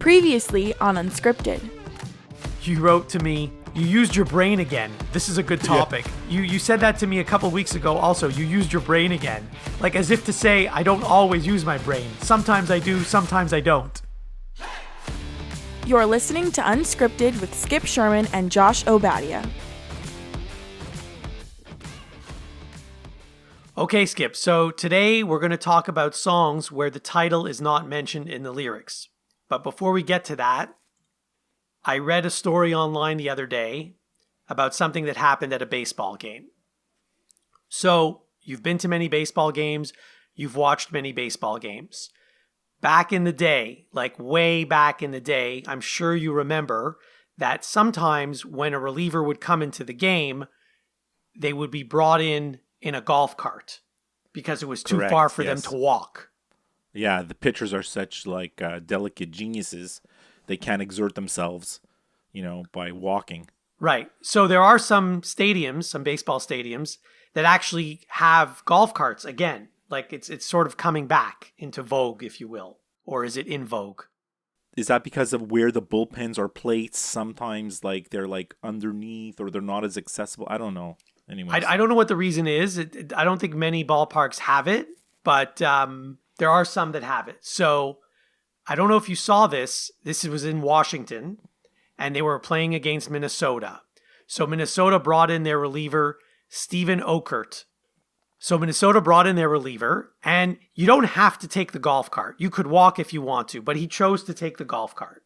Previously on Unscripted. You wrote to me, you used your brain again. This is a good topic. Yeah. You said that to me a couple weeks ago also. You used your brain again. Like as if to say, I don't always use my brain. Sometimes I do, sometimes I don't. You're listening to Unscripted with Skip Sherman and Josh Obadia. Okay, Skip. So today we're going to talk about songs where the title is not mentioned in the lyrics. But before we get to that, I read a story online the other day about something that happened at a baseball game. So you've been to many baseball games. You've watched many baseball games. Back in the day, like way back in the day, I'm sure you remember that sometimes when a reliever would come into the game, they would be brought in a golf cart because it was too far for them to walk. Yeah, the pitchers are such like delicate geniuses. They can't exert themselves, by walking. Right. So there are some stadiums, some baseball stadiums, that actually have golf carts again. Like it's sort of coming back into vogue, if you will. Or is it in vogue? Is that because of where the bullpens are placed? Sometimes like they're like underneath or they're not as accessible. I don't know. Anyways. I don't know what the reason is. I don't think many ballparks have it, but there are some that have it. So I don't know if you saw this. This was in Washington, and they were playing against Minnesota. So Minnesota brought in their reliever, Steven Okert. And you don't have to take the golf cart. You could walk if you want to, but he chose to take the golf cart.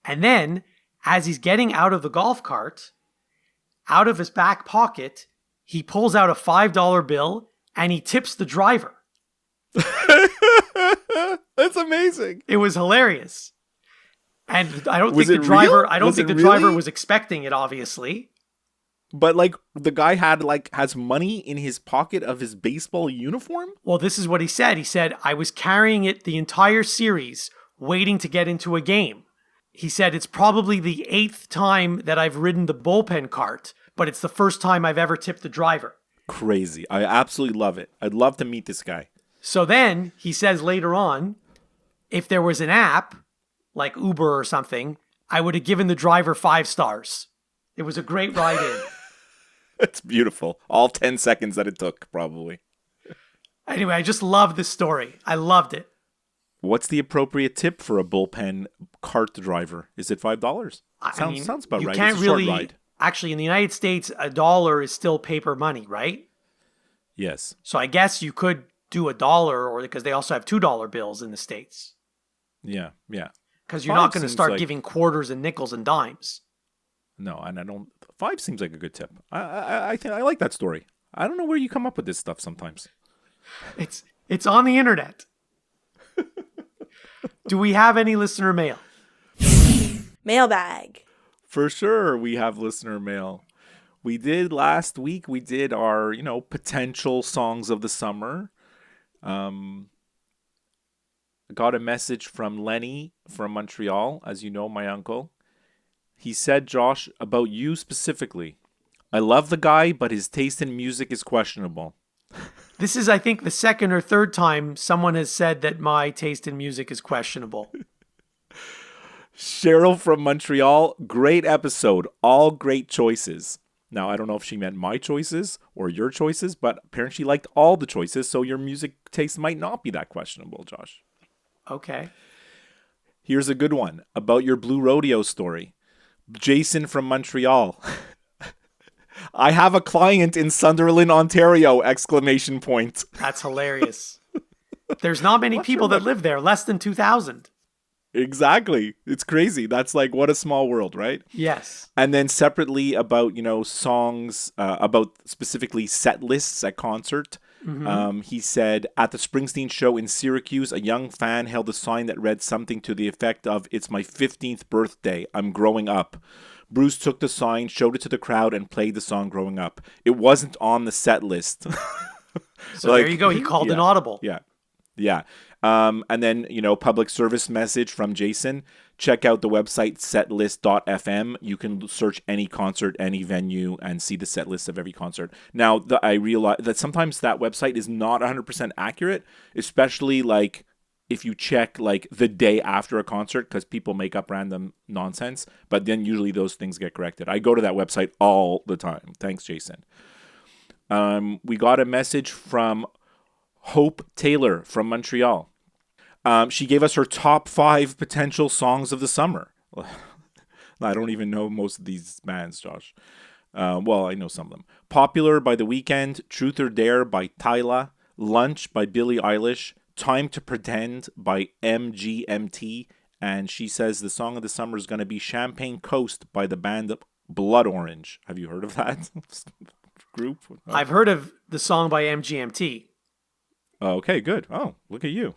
And then, as he's getting out of the golf cart, out of his back pocket, he pulls out a $5 bill and he tips the driver. That's amazing. It was hilarious. And I don't think the driver was expecting it, obviously. But like the guy has money in his pocket of his baseball uniform? Well, this is what he said. He said, I was carrying it the entire series, waiting to get into a game. He said, it's probably the 8th time that I've ridden the bullpen cart, but it's the first time I've ever tipped the driver. Crazy. I absolutely love it. I'd love to meet this guy. So then he says later on, if there was an app like Uber or something, I would have given the driver 5 stars. It was a great ride in. That's beautiful. All 10 seconds that it took, probably. Anyway, I just love this story. I loved it. What's the appropriate tip for a bullpen cart driver? Is it $5? Sounds about right. Can't it's a really, short ride. Actually, in the United States, $1 is still paper money, right? Yes. So I guess you could do $1, or because they also have $2 bills in the States. Yeah. Because you're not going to start giving quarters and nickels and dimes. No, and I don't. 5 seems like a good tip. I think I like that story. I don't know where you come up with this stuff sometimes. It's on the internet. Do we have any listener mail? Mailbag. For sure, we have listener mail. We did last week. We did our potential songs of the summer. Got a message from Lenny from Montreal, as you know, my uncle. He said, Josh, about you specifically. I love the guy, but his taste in music is questionable. This is, I think, the second or third time someone has said that my taste in music is questionable. Cheryl from Montreal, great episode. All great choices. Now, I don't know if she meant my choices or your choices, but apparently she liked all the choices, so your music taste might not be that questionable, Josh. Okay. Here's a good one about your Blue Rodeo story. Jason from Montreal. I have a client in Sunderland, Ontario! ! That's hilarious. There's not many people that live there, less than 2,000. Exactly. It's crazy. That's like, what a small world, right? Yes. And then separately about, songs, about specifically set lists at concert. Mm-hmm. He said, at the Springsteen show in Syracuse, a young fan held a sign that read something to the effect of, "It's my 15th birthday. I'm growing up." Bruce took the sign, showed it to the crowd, and played the song Growing Up. It wasn't on the set list. So there you go. He called an audible. Yeah. And then, public service message from Jason. Check out the website setlist.fm. You can search any concert, any venue, and see the set list of every concert. Now, I realize that sometimes that website is not 100% accurate, especially like if you check like the day after a concert, because people make up random nonsense, but then usually those things get corrected. I go to that website all the time. Thanks, Jason. We got a message from Hope Taylor from Montreal. She gave us her top 5 potential songs of the summer. I don't even know most of these bands, Josh. Well, I know some of them. Popular by The Weeknd, Truth or Dare by Tyla, Lunch by Billie Eilish, Time to Pretend by MGMT, and she says the song of the summer is going to be Champagne Coast by the band Blood Orange. Have you heard of that group? Oh. I've heard of the song by MGMT. Okay, good. Oh, look at you.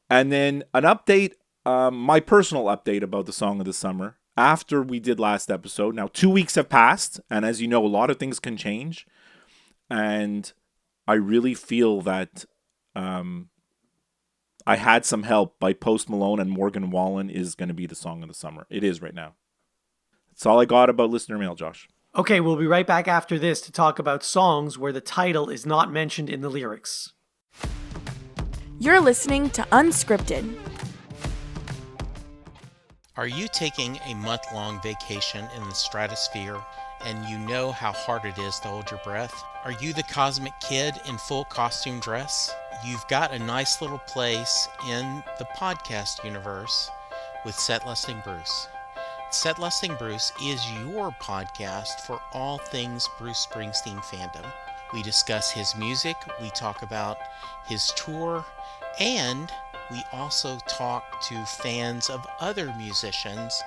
And then an update, my personal update about the song of the summer. After we did last episode, now 2 weeks have passed, and as you know, a lot of things can change. And I really feel that I Had Some Help by Post Malone and Morgan Wallen is going to be the song of the summer. It is right now. That's all I got about listener mail, Josh. Okay, we'll be right back after this to talk about songs where the title is not mentioned in the lyrics. You're listening to Unscripted. Are you taking a month-long vacation in the stratosphere and you know how hard it is to hold your breath? Are you the cosmic kid in full costume dress? You've got a nice little place in the podcast universe with Set Listing Bruce. Set Listing Bruce is your podcast for all things Bruce Springsteen fandom. We discuss his music, we talk about his tour, and we also talk to fans of other musicians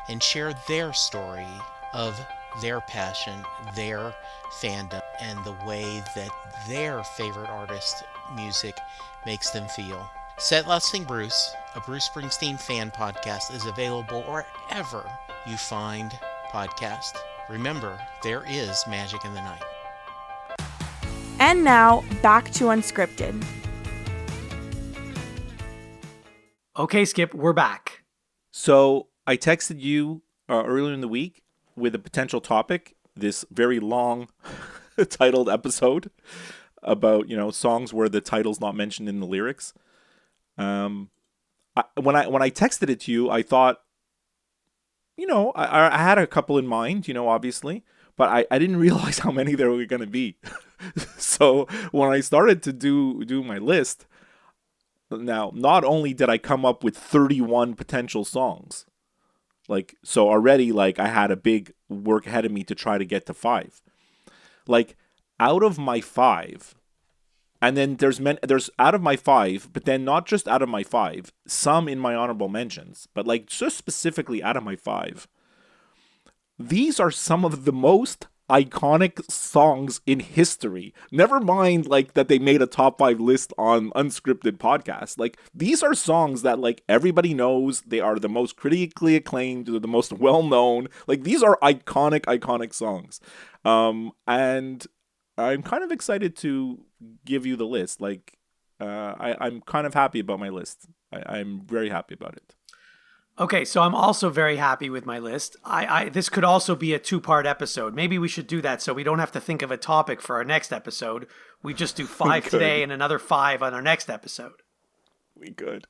and share their story of their passion, their fandom, and the way that their favorite artist's music makes them feel. Set Listing Bruce, a Bruce Springsteen fan podcast, is available wherever you find podcasts. Remember, there is magic in the night. And now, back to Unscripted. Okay, Skip, we're back. So I texted you earlier in the week with a potential topic, this very long titled episode about, songs where the title's not mentioned in the lyrics. When I texted it to you, I thought, I had a couple in mind, obviously, but I didn't realize how many there were going to be. So when I started to do my list, now, not only did I come up with 31 potential songs, so already, I had a big work ahead of me to try to get to 5. Out of my 5, and then there's out of my 5, but then not just out of my 5, some in my honorable mentions, but just specifically out of my 5. These are some of the most iconic songs in history. Never mind that they made a top 5 list on Unscripted podcast. These are songs that everybody knows. They are the most critically acclaimed, they're the most well-known. These are iconic songs. And I'm kind of excited to give you the list. I'm kind of happy about my list. I'm very happy about it. Okay, so I'm also very happy with my list. This could also be a 2-part episode. Maybe we should do that so we don't have to think of a topic for our next episode. We just do 5 today and another 5 on our next episode. We could.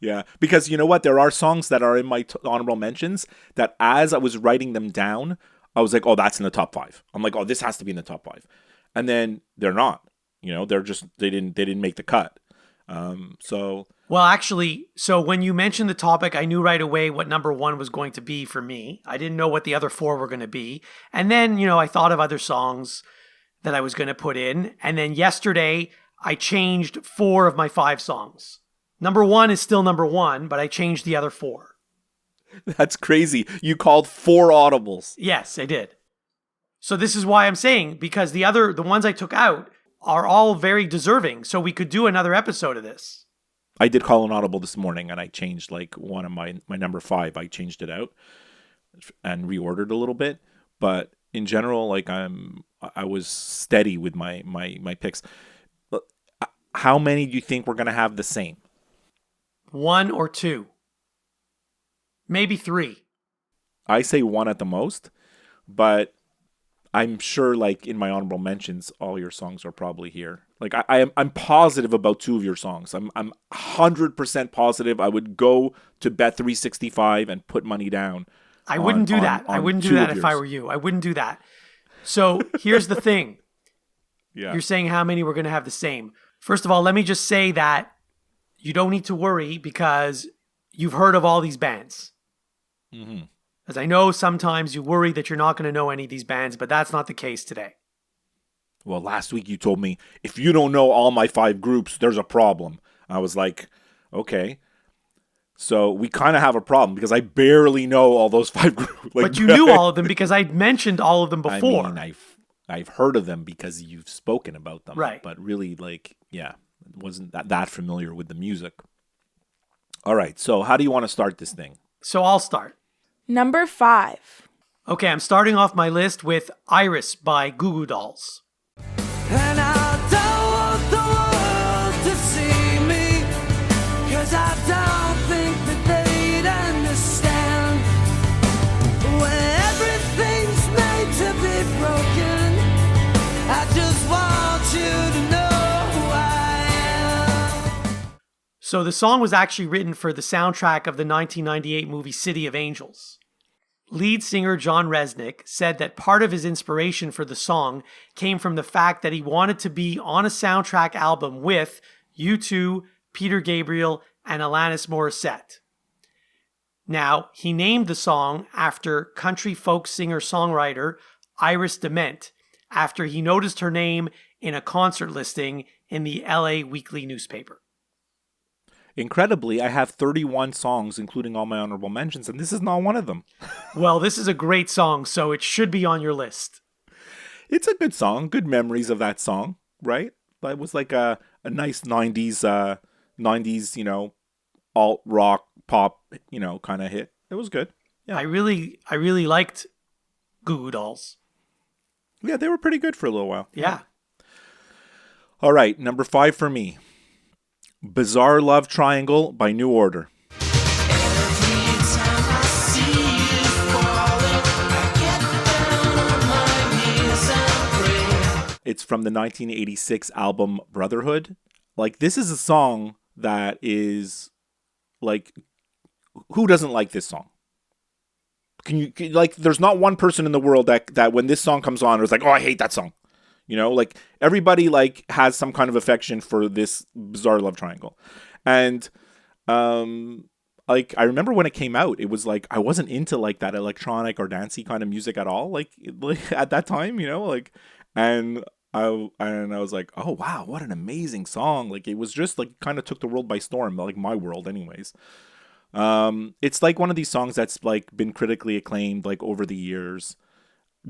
Yeah, because you know what? There are songs that are in my honorable mentions that as I was writing them down, I was like, oh, that's in the top 5. I'm like, oh, this has to be in the top 5. And then they're not. They're just, they didn't make the cut. Well, actually, so when you mentioned the topic, I knew right away what number 1 was going to be for me. I didn't know what the other 4 were going to be. And then, I thought of other songs that I was going to put in. And then yesterday, I changed 4 of my 5 songs. Number 1 is still number 1, but I changed the other 4. That's crazy. You called 4 audibles. Yes, I did. So this is why I'm saying, because the ones I took out are all very deserving. So we could do another episode of this. I did call an audible this morning, and I changed one of my number 5. I changed it out and reordered a little bit, but in general, I was steady with my picks. How many do you think we're gonna have the same? 1 or 2, maybe 3. I say 1 at the most, but I'm sure in my honorable mentions, all your songs are probably here. Like I'm positive about two of your songs. I'm 100% positive. I would go to Bet365 and put money down. I wouldn't do that. I wouldn't do that if I were you. I wouldn't do that. So here's the thing. Yeah. You're saying how many we're going to have the same. First of all, let me just say that you don't need to worry because you've heard of all these bands. Mm-hmm. As I know sometimes you worry that you're not going to know any of these bands, but that's not the case today. Well, last week you told me, if you don't know all my 5 groups, there's a problem. I was like, okay. So we kind of have a problem because I barely know all those 5 groups. But you knew all of them because I'd mentioned all of them before. I mean, I've heard of them because you've spoken about them. Right. But really, wasn't that familiar with the music. All right. So how do you want to start this thing? So I'll start. Number 5. Okay, I'm starting off my list with Iris by Goo Goo Dolls. And I don't want the world to see me, 'cause I don't think that they'd understand. When everything's made to be broken, I just want you to know who I am. So the song was actually written for the soundtrack of the 1998 movie City of Angels. Lead singer John Resnick said that part of his inspiration for the song came from the fact that he wanted to be on a soundtrack album with U2, Peter Gabriel, and Alanis Morissette. Now, he named the song after country folk singer-songwriter Iris DeMent after he noticed her name in a concert listing in the LA Weekly newspaper. Incredibly, I have 31 songs, including all my honorable mentions, and this is not one of them. Well, this is a great song, so it should be on your list. It's a good song. Good memories of that song, right? It was like a nice 90s, alt rock pop, kind of hit. It was good. Yeah. I really liked Goo Goo Dolls. Yeah, they were pretty good for a little while. Yeah. All right, number 5 for me. Bizarre Love Triangle by New Order. It's from the 1986 album Brotherhood. Like, this is a song that is, like, who doesn't like this song? There's not one person in the world that when this song comes on, is like, oh, I hate that song. Like everybody has some kind of affection for this Bizarre Love Triangle. And I remember when it came out, it was like I wasn't into that electronic or dancey kind of music at all. Like at that time, and I was like, oh wow, what an amazing song. Like it was just kind of took the world by storm, like my world anyways. It's like one of these songs that's been critically acclaimed over the years.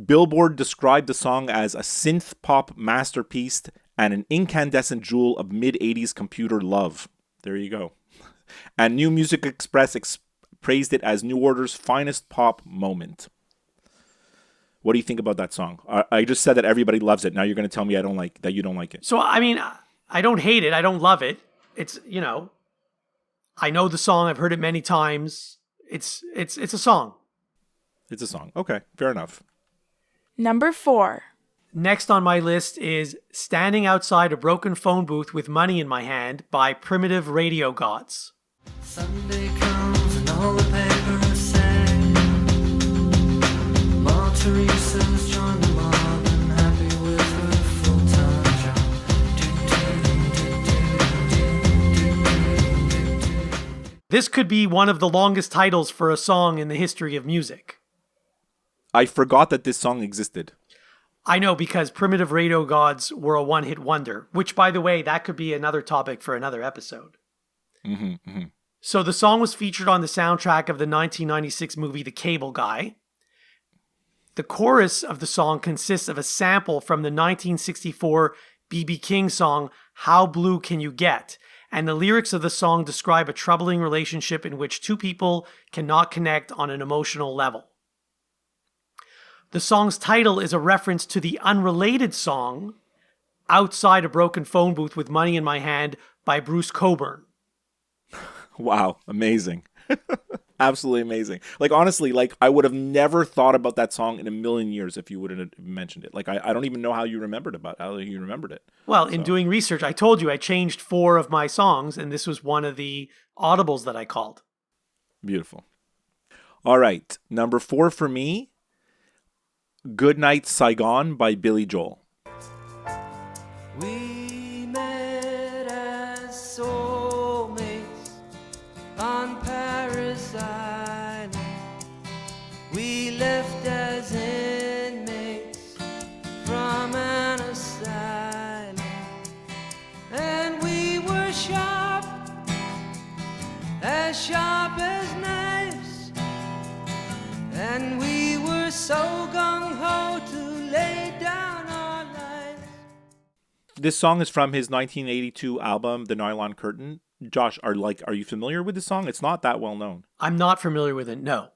Billboard described the song as a synth pop masterpiece and an incandescent jewel of mid-80s computer love. There you go. And New Music Express praised it as New Order's finest pop moment. What do you think about that song? I just said that everybody loves it. Now you're going to tell me that you don't like it. So, I mean, I don't hate it. I don't love it. It's, I know the song. I've heard it many times. It's a song. It's a song. Okay, fair enough. Number 4. Next on my list is Standing Outside a Broken Phone Booth with Money in My Hand by Primitive Radio Gods. Sunday comes and all the papers say Ma Teresa's joined the mob and happy with her full-time job. This could be one of the longest titles for a song in the history of music. I forgot that this song existed. I know, because Primitive Radio Gods were a one-hit wonder, which, by the way, that could be another topic for another episode. Mm-hmm. So the song was featured on the soundtrack of the 1996 movie The Cable Guy. The chorus of the song consists of a sample from the 1964 B.B. King song, How Blue Can You Get? And the lyrics of the song describe a troubling relationship in which two people cannot connect on an emotional level. The song's title is a reference to the unrelated song, Outside a Broken Phone Booth with Money in My Hand by Bruce Cockburn. Wow, amazing. Absolutely amazing. Like, honestly, like, I would have never thought about that song in a million years if you wouldn't have mentioned it. Like, I don't even know how you remembered it. Well, in doing research, I told you I changed 4 of my songs, and this was one of the audibles that I called. Beautiful. All right. Number 4 for me, Goodnight Saigon by Billy Joel. We met as soulmates on Paris Island. We left as inmates from an asylum. And we were sharp as knives. And we were so gung-ho to lay down our lives. This song is from his 1982 album, The Nylon Curtain. Josh, are you familiar with the song? It's not that well known. I'm not familiar with it, no.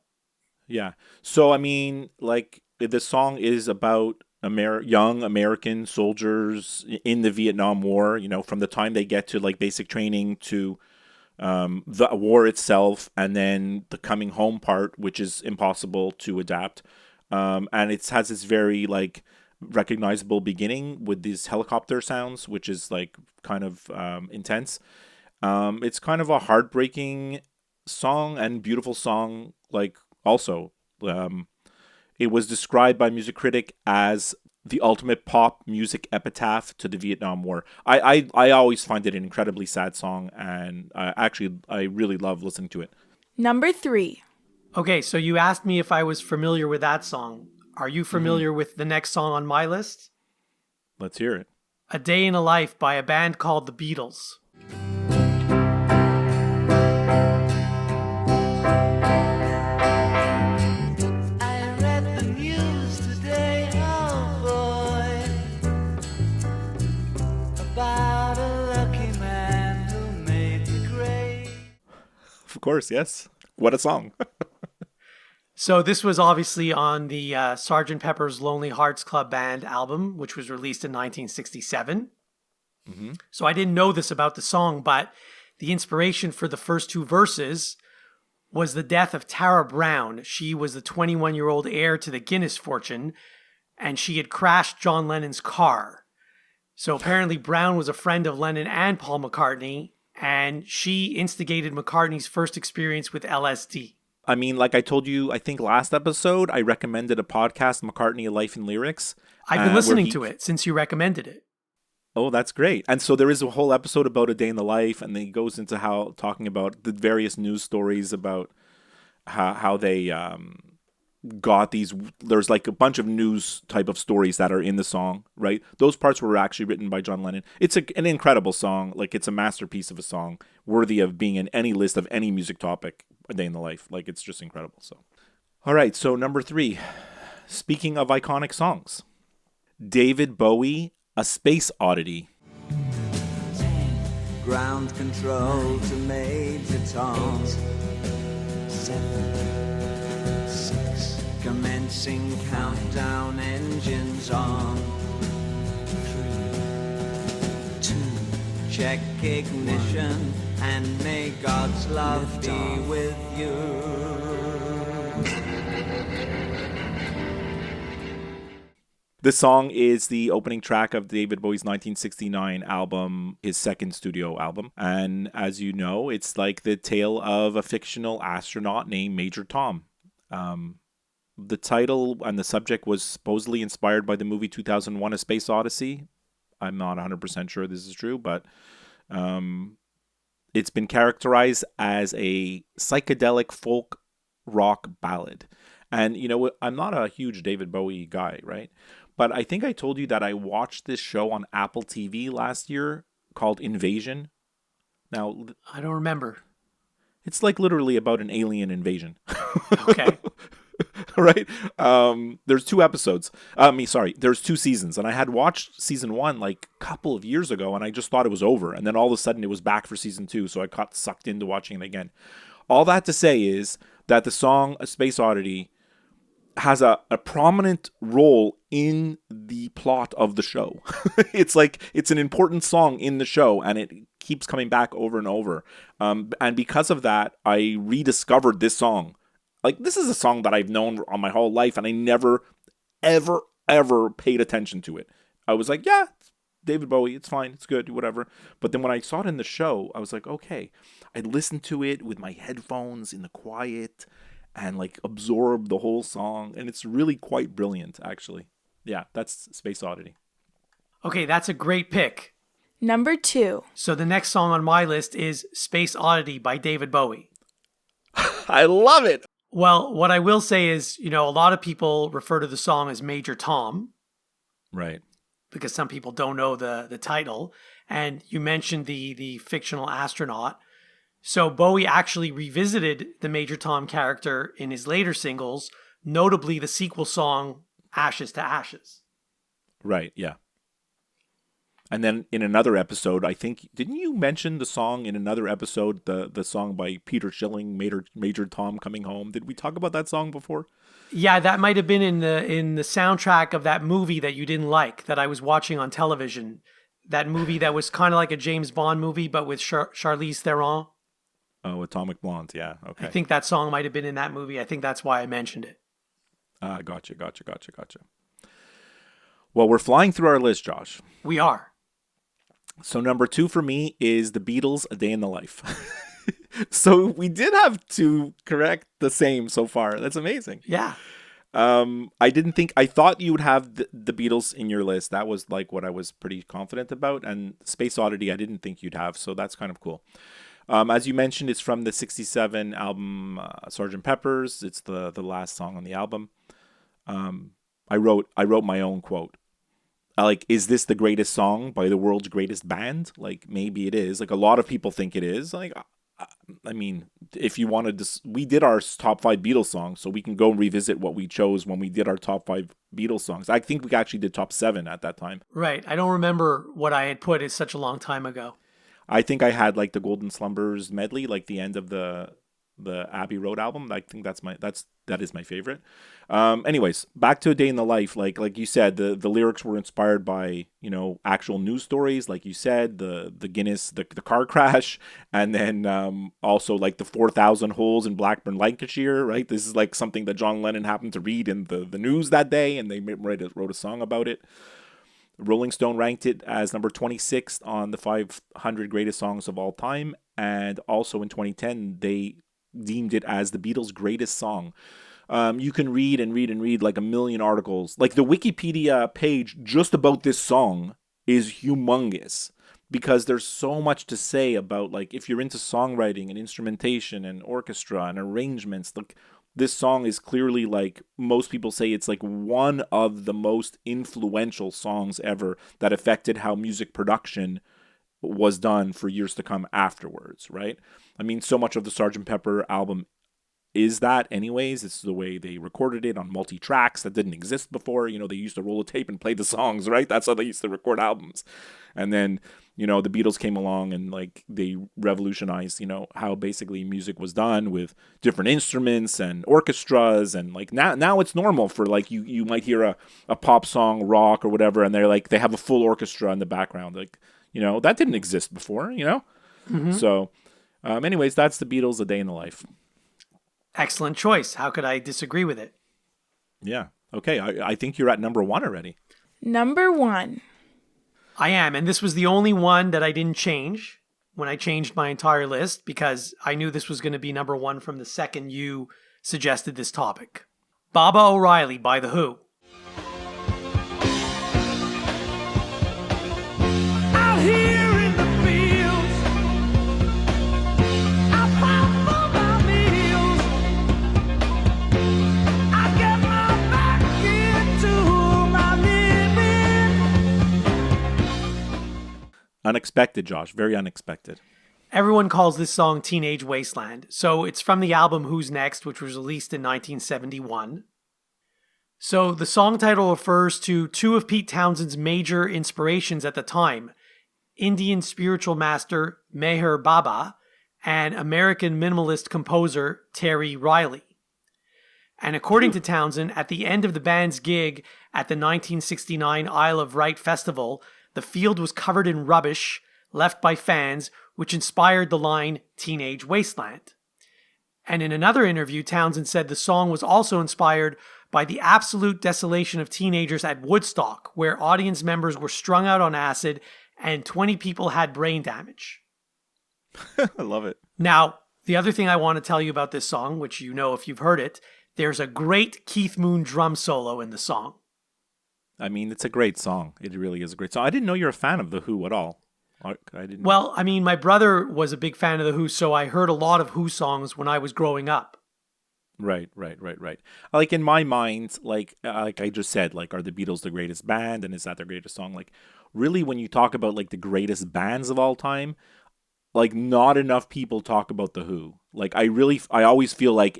Yeah. So, I mean, like, the song is about young American soldiers in the Vietnam War, you know, from the time they get to, like, basic training to the war itself, and then the coming home part, which is impossible to adapt. And it has this very, like, recognizable beginning with these helicopter sounds, which is, like, kind of intense. It's kind of a heartbreaking song and beautiful song, like, also. It was described by Music Critic as the ultimate pop music epitaph to the Vietnam War. I always find it an incredibly sad song, and I really love listening to it. Number 3. Okay, so you asked me if I was familiar with that song. Are you familiar with the next song on my list? Let's hear it. A Day in a Life by a band called the Beatles. I read the news today, oh boy, about a lucky man who made the grade. Of course, yes. What a song. So this was obviously on the Sgt. Pepper's Lonely Hearts Club Band album, which was released in 1967. Mm-hmm. So I didn't know this about the song, but the inspiration for the first 2 verses was the death of Tara Brown. She was the 21-year-old heir to the Guinness fortune, and she had crashed John Lennon's car. So apparently Brown was a friend of Lennon and Paul McCartney, and she instigated McCartney's first experience with LSD. I mean, like I told you, I think last episode, I recommended a podcast, McCartney, A Life in Lyrics. I've been listening to it since you recommended it. Oh, that's great. And so there is a whole episode about a day in the life, and then he goes into talking about the various news stories about how they got these. There's like a bunch of news type of stories that are in the song, right? Those parts were actually written by John Lennon. It's an incredible song. Like, it's a masterpiece of a song, worthy of being in any list of any music topic, a day in the life. Like, it's just incredible. So, all right. So number 3, speaking of iconic songs, David Bowie, A Space Oddity. Ground control to Major Tom. 7, 6, commencing countdown, engines on. 3, 2, check ignition, and may God's love be with you. This song is the opening track of David Bowie's 1969 album, his second studio album. And as you know, it's like the tale of a fictional astronaut named Major Tom. The title and the subject was supposedly inspired by the movie 2001: A Space Odyssey. I'm not 100% sure this is true, but it's been characterized as a psychedelic folk rock ballad. And, you know, I'm not a huge David Bowie guy, right? But I think I told you that I watched this show on Apple TV last year called Invasion. Now, I don't remember. It's like literally about an alien invasion. Okay. Right? There's 2 episodes. There's 2 seasons. And I had watched season 1 like a couple of years ago, and I just thought it was over. And then all of a sudden it was back for season 2. So I got sucked into watching it again. All that to say is that the song A Space Oddity has a prominent role in the plot of the show. It's like, it's an important song in the show, and it keeps coming back over and over. And because of that, I rediscovered this song. Like, this is a song that I've known on my whole life, and I never, ever, ever paid attention to it. I was like, yeah, it's David Bowie, it's fine, it's good, whatever. But then when I saw it in the show, I was like, okay. I listened to it with my headphones in the quiet and like absorb the whole song, and it's really quite brilliant, actually. Yeah, that's Space Oddity. Okay, that's a great pick. Number 2. So the next song on my list is Space Oddity by David Bowie. I love it. Well, what I will say is, a lot of people refer to the song as Major Tom, Right. because some people don't know the title. And you mentioned the fictional astronaut. So Bowie actually revisited the Major Tom character in his later singles, notably the sequel song Ashes to Ashes. Right, yeah. And then in another episode, I think, didn't you mention the song in another episode, the song by Peter Schilling, Major Tom Coming Home? Did we talk about that song before? Yeah, that might have been in the soundtrack of that movie that you didn't like, that I was watching on television. That movie that was kind of like a James Bond movie, but with Charlize Theron. Oh, Atomic Blonde, yeah, okay. I think that song might have been in that movie. I think that's why I mentioned it. Gotcha. Well, we're flying through our list, Josh. We are. So number 2 for me is the Beatles, A Day in the Life. So we did have to correct the same so far. That's amazing. Yeah. I thought you would have the Beatles in your list. That was like what I was pretty confident about. And Space Oddity, I didn't think you'd have. So that's kind of cool. As you mentioned, it's from the 1967 album Sgt. Pepper's. It's the last song on the album. I wrote my own quote. Like, is this the greatest song by the world's greatest band? Like, maybe it is. Like, a lot of people think it is. Like, I mean, if you wanted to, we did our top 5 Beatles songs, so we can go and revisit what we chose when we did our top 5 Beatles songs. I think we actually did top 7 at that time. Right. I don't remember what I had put. It's such a long time ago. I think I had like the Golden Slumbers medley, like the end of the Abbey Road album. I think that is my favorite. Anyways, back to A Day in the Life. Like you said, the lyrics were inspired by, actual news stories, like you said, the Guinness, the car crash, and then also like the 4,000 holes in Blackburn, Lancashire, right? This is like something that John Lennon happened to read in the news that day, and they wrote a song about it. Rolling Stone ranked it as number 26 on the 500 greatest songs of all time, and also in 2010 they deemed it as the Beatles' greatest song. You can read and read and read like a million articles. Like the Wikipedia page just about this song is humongous, because there's so much to say about, like, if you're into songwriting and instrumentation and orchestra and arrangements, like, this song is clearly, like, most people say it's like one of the most influential songs ever that affected how music production was done for years to come afterwards, right? I mean, so much of the Sgt. Pepper album is that anyways. It's the way they recorded it on multi-tracks that didn't exist before. They used to roll a tape and play the songs, right? That's how they used to record albums. And then, the Beatles came along and, like, they revolutionized, how basically music was done with different instruments and orchestras. And, like, now it's normal for, like, you might hear a pop song, rock or whatever, and they have a full orchestra in the background. Like, that didn't exist before, Mm-hmm. So, anyways, that's the Beatles, A Day in the Life. Excellent choice. How could I disagree with it? Yeah. Okay. I think you're at number 1 already. Number 1. I am. And this was the only one that I didn't change when I changed my entire list, because I knew this was going to be number 1 from the second you suggested this topic. Baba O'Reilly by The Who. Out here in the fields, I fight for my meals. I get my back into my living. Unexpected, Josh. Very unexpected. Everyone calls this song Teenage Wasteland. So it's from the album Who's Next, which was released in 1971. So the song title refers to 2 of Pete Townshend's major inspirations at the time: Indian spiritual master Meher Baba and American minimalist composer Terry Riley. And according to Townsend, at the end of the band's gig at the 1969 Isle of Wight Festival, the field was covered in rubbish left by fans, which inspired the line Teenage Wasteland. And in another interview, Townsend said the song was also inspired by the absolute desolation of teenagers at Woodstock, where audience members were strung out on acid and 20 people had brain damage. I love it. Now, the other thing I want to tell you about this song, which you know if you've heard it, there's a great Keith Moon drum solo in the song. I mean, it's a great song. It really is a great song. I didn't know you're a fan of The Who at all. I didn't. Well, I mean, my brother was a big fan of The Who, so I heard a lot of Who songs when I was growing up. Right. Like in my mind, like I just said, like, are the Beatles the greatest band, and is that their greatest song? Like, really, when you talk about like the greatest bands of all time, like not enough people talk about The Who. Like I always feel like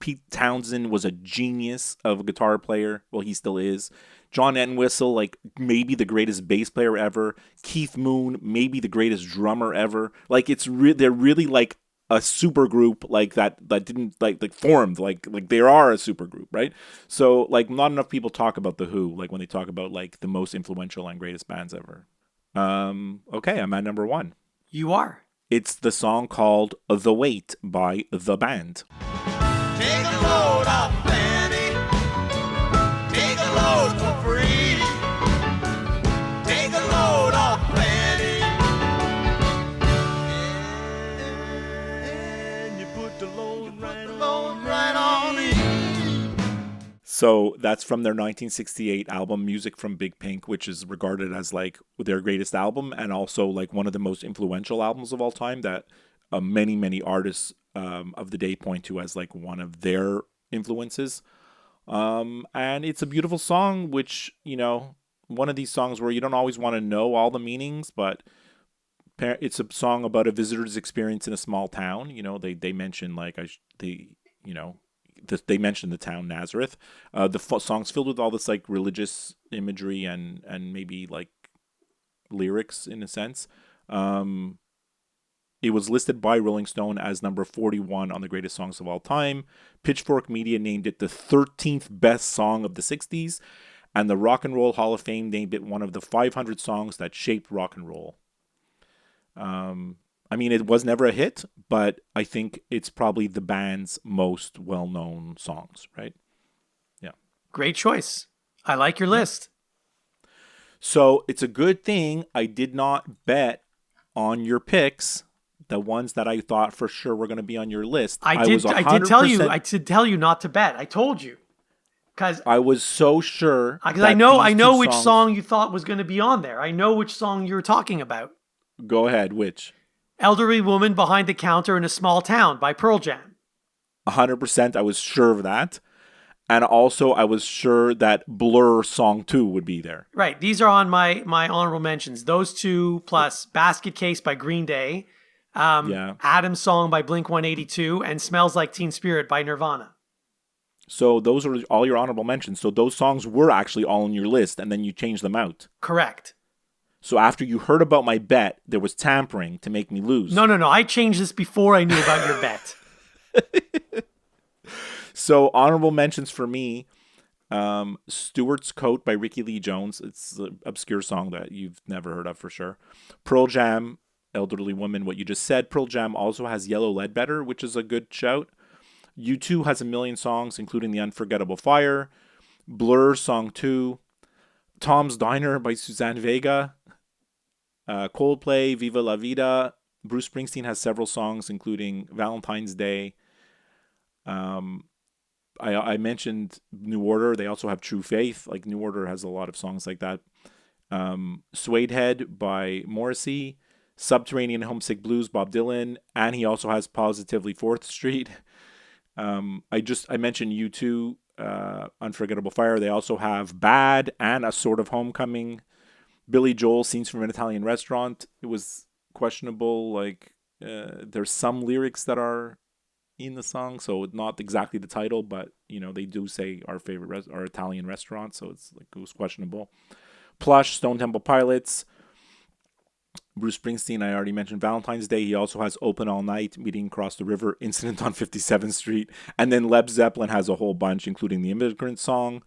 Pete Townsend was a genius of a guitar player. Well, he still is. John Entwistle, like maybe the greatest bass player ever. Keith Moon, maybe the greatest drummer ever. Like they're really like a super group like that didn't like formed like they are a super group, right? So like not enough people talk about The Who like when they talk about like the most influential and greatest bands ever. Okay, I'm at number 1. You are. It's the song called The Weight by The Band. Take a load off Fanny. Take a load for free. Take a load off Fanny. And you put the load right on me. So that's from their 1968 album Music from Big Pink, which is regarded as like their greatest album and also like one of the most influential albums of all time that many artists of the day point to as like one of their influences. And it's a beautiful song, which, you know, one of these songs where you don't always want to know all the meanings, but it's a song about a visitor's experience in a small town. You know, they mention like they mentioned the town Nazareth. The song's filled with all this like religious imagery and maybe like lyrics in a sense. It was listed by Rolling Stone as number 41 on the greatest songs of all time. Pitchfork Media named it the 13th best song of the 60s, and the Rock and Roll Hall of Fame named it one of the 500 songs that shaped rock and roll. I mean, it was never a hit, but I think it's probably the band's most well-known songs, right? Yeah. Great choice. I like your list. So it's a good thing I did not bet on your picks, the ones that I thought for sure were going to be on your list. I did tell you not to bet. I told you. Because I was so sure. Because I know which song you thought was going to be on there. I know which song you were talking about. Go ahead, which? Elderly Woman Behind the Counter in a Small Town by Pearl Jam. 100%. I was sure of that. And also, I was sure that Blur Song 2 would be there. Right. These are on my honorable mentions. Those two plus Basket Case by Green Day, Adam's Song by Blink-182, and Smells Like Teen Spirit by Nirvana. So those are all your honorable mentions. So those songs were actually all on your list, and then you changed them out. Correct. So after you heard about my bet, there was tampering to make me lose. No. I changed this before I knew about your bet. So honorable mentions for me, Stewart's Coat by Ricky Lee Jones. It's an obscure song that you've never heard of for sure. Pearl Jam, Elderly Woman, what you just said. Pearl Jam also has Yellow Ledbetter, which is a good shout. U2 has a million songs, including The Unforgettable Fire. Blur, Song 2. Tom's Diner by Suzanne Vega. Coldplay, Viva La Vida. Bruce Springsteen has several songs, including Valentine's Day. I mentioned New Order. They also have True Faith. Like New Order has a lot of songs like that. Suede Head by Morrissey. Subterranean Homesick Blues, Bob Dylan. And he also has Positively 4th Street. I mentioned U2, Unforgettable Fire. They also have Bad and A Sort of Homecoming. Billy Joel, Scenes from an Italian Restaurant. It was questionable. Like, there's some lyrics that are in the song, so not exactly the title, but you know they do say our favorite our Italian restaurant, so it's like it was questionable. Plush, Stone Temple Pilots, Bruce Springsteen, I already mentioned. Valentine's Day, he also has Open All Night, Meeting Across the River, Incident on 57th Street. And then Led Zeppelin has a whole bunch, including the Immigrant Song.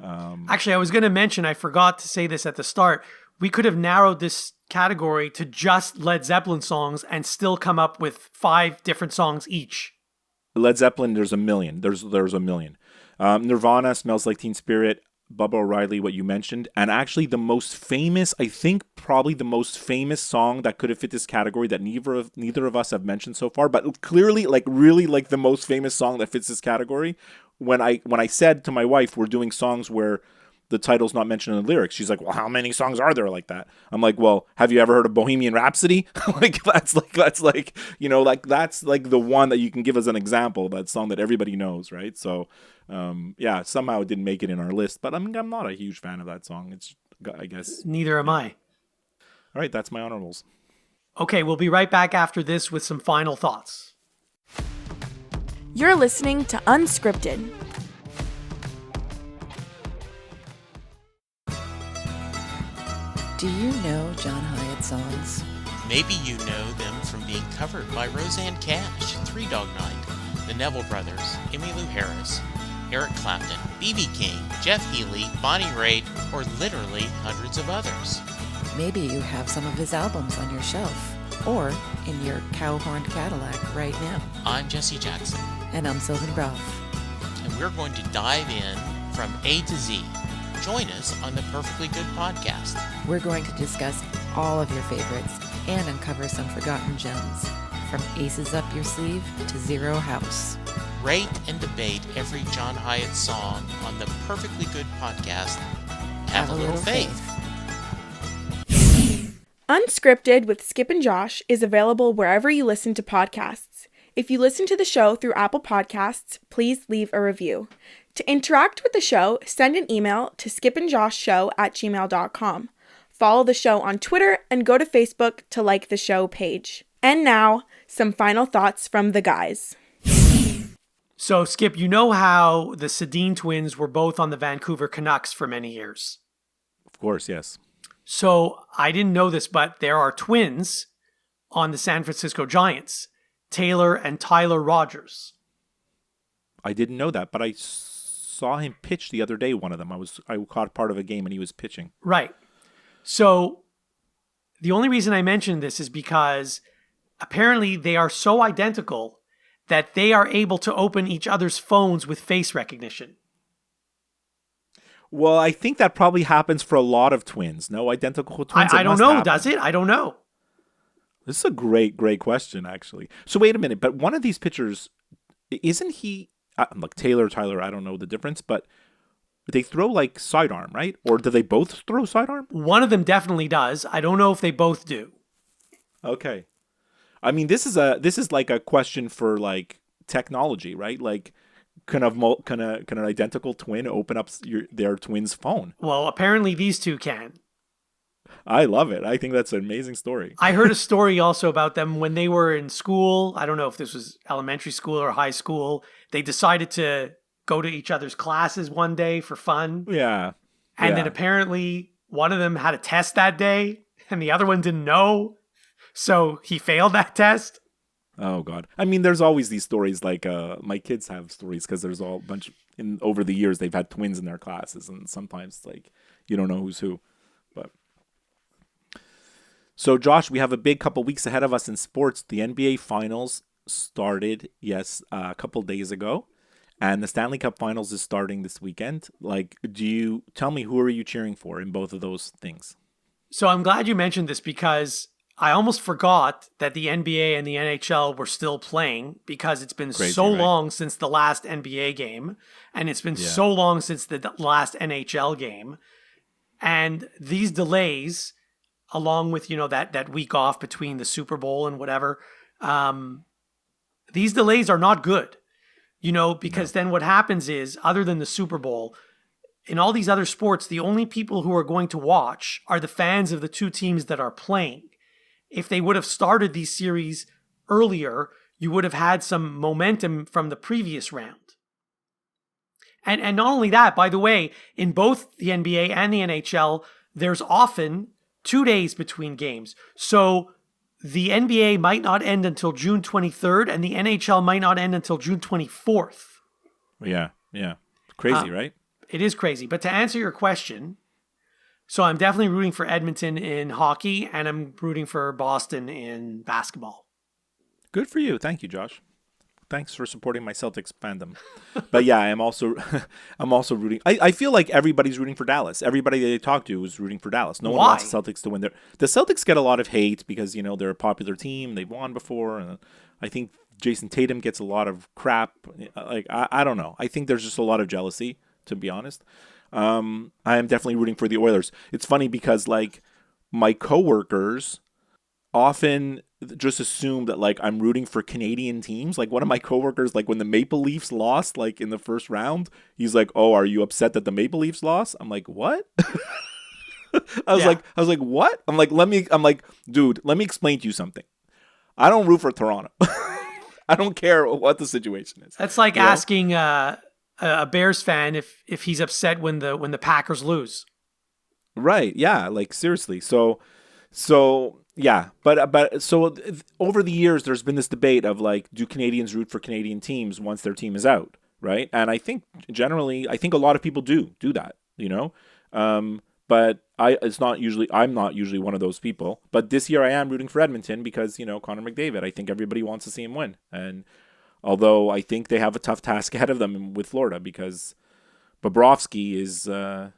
Actually, I was going to mention, I forgot to say this at the start. We could have narrowed this category to just Led Zeppelin songs and still come up with 5 different songs each. Led Zeppelin, there's a million. There's a million. Nirvana, Smells Like Teen Spirit, Bubba O'Reilly, what you mentioned. And actually the most famous, I think probably the most famous song that could have fit this category that neither of us have mentioned so far, but clearly really the most famous song that fits this category. When I said to my wife, we're doing songs where the title's not mentioned in the lyrics, she's like, well, how many songs are there like that? I'm like, well, have you ever heard of Bohemian Rhapsody? That's the one that you can give as an example, that song that everybody knows, right? So somehow it didn't make it in our list, but I'm not a huge fan of that song. It's, I guess. Neither am I. All right, that's my honorables. Okay, we'll be right back after this with some final thoughts. You're listening to Unscripted. Do you know John Hyatt songs? Maybe you know them from being covered by Roseanne Cash, Three Dog Night, the Neville Brothers, Emmylou Harris, Eric Clapton, B.B. King, Jeff Healey, Bonnie Raitt, or literally hundreds of others. Maybe you have some of his albums on your shelf or in your cow-horned Cadillac right now. I'm Jesse Jackson. And I'm Sylvan Groff. And we're going to dive in from A to Z. Join us on the Perfectly Good podcast. We're going to discuss all of your favorites and uncover some forgotten gems, from Aces Up Your Sleeve to Zero House. Rate and debate every John Hyatt song on the Perfectly Good podcast. Have a little faith. Unscripted with Skip and Josh is available wherever you listen to podcasts. If you listen to the show through Apple Podcasts, please leave a review. To interact with the show, send an email to skipandjoshshow@gmail.com. Follow the show on Twitter and go to Facebook to like the show page. And now, some final thoughts from the guys. So, Skip, you know how the Sedin twins were both on the Vancouver Canucks for many years? Of course, yes. So, I didn't know this, but there are twins on the San Francisco Giants, Taylor and Tyler Rogers. I didn't know that, but I saw him pitch the other day, one of them. I caught part of a game and he was pitching. Right. So the only reason I mentioned this is because apparently they are so identical that they are able to open each other's phones with face recognition. Well, I think that probably happens for a lot of twins. No, identical twins. I don't know. Does it? I don't know. This is a great question, actually. So wait a minute. But one of these pitchers, isn't he... like Tyler, I don't know the difference, but they throw like sidearm, right? Or do they both throw sidearm? One of them definitely does. I don't know if they both do. Okay. I mean, this is like a question for like technology, right? Like, can an identical twin open up their twin's phone? Well, apparently these two can. I love it. I think that's an amazing story. I heard a story also about them when they were in school. I don't know if this was elementary school or high school. They decided to go to each other's classes one day for fun. Yeah. And then apparently one of them had a test that day and the other one didn't know. So he failed that test. Oh, God. I mean, there's always these stories like my kids have stories because there's all a bunch over the years they've had twins in their classes. And sometimes like you don't know who's who. But so, Josh, we have a big couple weeks ahead of us in sports. The NBA Finals started, a couple days ago. And the Stanley Cup Finals is starting this weekend. Like, tell me, who are you cheering for in both of those things? So I'm glad you mentioned this because I almost forgot that the NBA and the NHL were still playing because it's been Crazy, so right? long since the last NBA game. And it's been so long since the last NHL game. And these delays, along with, that week off between the Super Bowl and whatever, these delays are not good. Because then what happens is, other than the Super Bowl, in all these other sports, the only people who are going to watch are the fans of the two teams that are playing. If they would have started these series earlier, you would have had some momentum from the previous round. And not only that, by the way, in both the NBA and the NHL, there's often 2 days between games. So the NBA might not end until June 23rd, and the NHL might not end until June 24th. Yeah. Crazy, right? It is crazy. But to answer your question, so I'm definitely rooting for Edmonton in hockey, and I'm rooting for Boston in basketball. Good for you. Thank you, Josh. Thanks for supporting my Celtics fandom. But yeah, I'm also rooting. I feel like everybody's rooting for Dallas. Everybody that they talk to is rooting for Dallas. No one wants the Celtics to win. The Celtics get a lot of hate because, they're a popular team. They've won before. And I think Jason Tatum gets a lot of crap. Like, I don't know. I think there's just a lot of jealousy, to be honest. I am definitely rooting for the Oilers. It's funny because, like, my coworkers often just assume that, like, I'm rooting for Canadian teams. Like, one of my coworkers, like, when the Maple Leafs lost, like, in the first round, he's like, "Oh, are you upset that the Maple Leafs lost?" I'm like, "What?" I was like, "What?" I'm like, "Dude, let me explain to you something. I don't root for Toronto. I don't care what the situation is." That's like asking a Bears fan if he's upset when the Packers lose. Right. Yeah. Like, seriously. So yeah. But so over the years, there's been this debate of, like, do Canadians root for Canadian teams once their team is out? Right. And I think generally, a lot of people do that, but I'm not usually one of those people. But this year I am rooting for Edmonton because, Connor McDavid. I think everybody wants to see him win. And although I think they have a tough task ahead of them with Florida because Bobrovsky is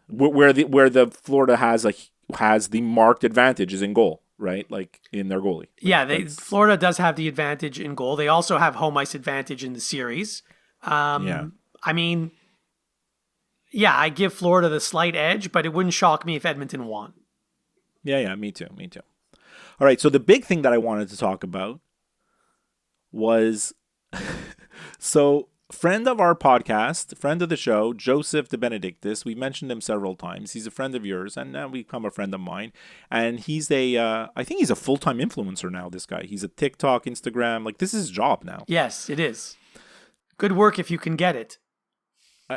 where the Florida has the marked advantage is in goal, right? Like, in their goalie. Yeah, Florida does have the advantage in goal. They also have home ice advantage in the series. I mean, yeah, I give Florida the slight edge, but it wouldn't shock me if Edmonton won. Yeah, me too. All right, so the big thing that I wanted to talk about was so friend of our podcast, friend of the show, Joseph De Benedictis. We mentioned him several times. He's a friend of yours, and now become a friend of mine. And he's I think he's a full-time influencer now, this guy. He's a TikTok, Instagram. Like, this is his job now. Yes, it is. Good work if you can get it.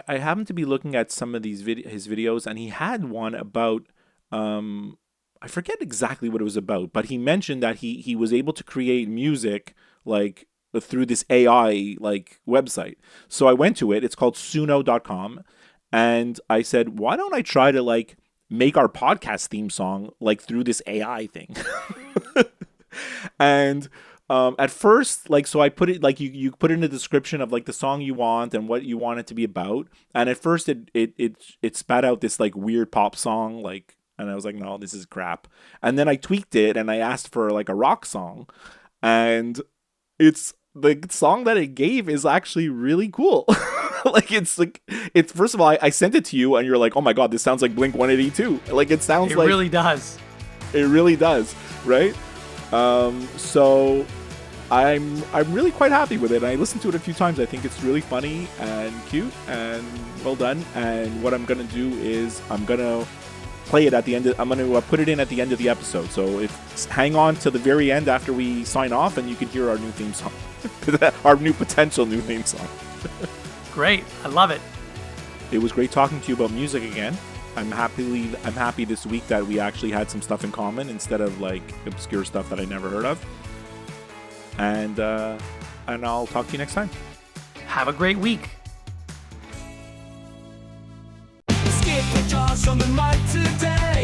I happened to be looking at some of his videos, and he had one about, I forget exactly what it was about, but he mentioned that he was able to create music, like, through this AI, like, website. So I went to it. It's called suno.com. And I said, why don't I try to, like, make our podcast theme song, like, through this AI thing? And at first, like, so I put it, like, you put in a description of, like, the song you want and what you want it to be about. And at first it spat out this, like, weird pop song, like, and I was like, no, this is crap. And then I tweaked it and I asked for, like, a rock song. And it's the song that it gave is actually really cool. Like, it's first of all, I sent it to you and you're like, oh my God, this sounds like Blink-182. Like, it sounds like. It really does. It really does. Right. So I'm really quite happy with it. I listened to it a few times. I think it's really funny and cute and well done. And what I'm going to do is I'm going to play it at the end. I'm going to put it in at the end of the episode. So hang on to the very end after we sign off, and you can hear our new theme song, our potential new theme song. Great, I love it. It was great talking to you about music again. I'm happy this week that we actually had some stuff in common instead of, like, obscure stuff that I never heard of. And I'll talk to you next time. Have a great week. Skip the jaws from the mic today.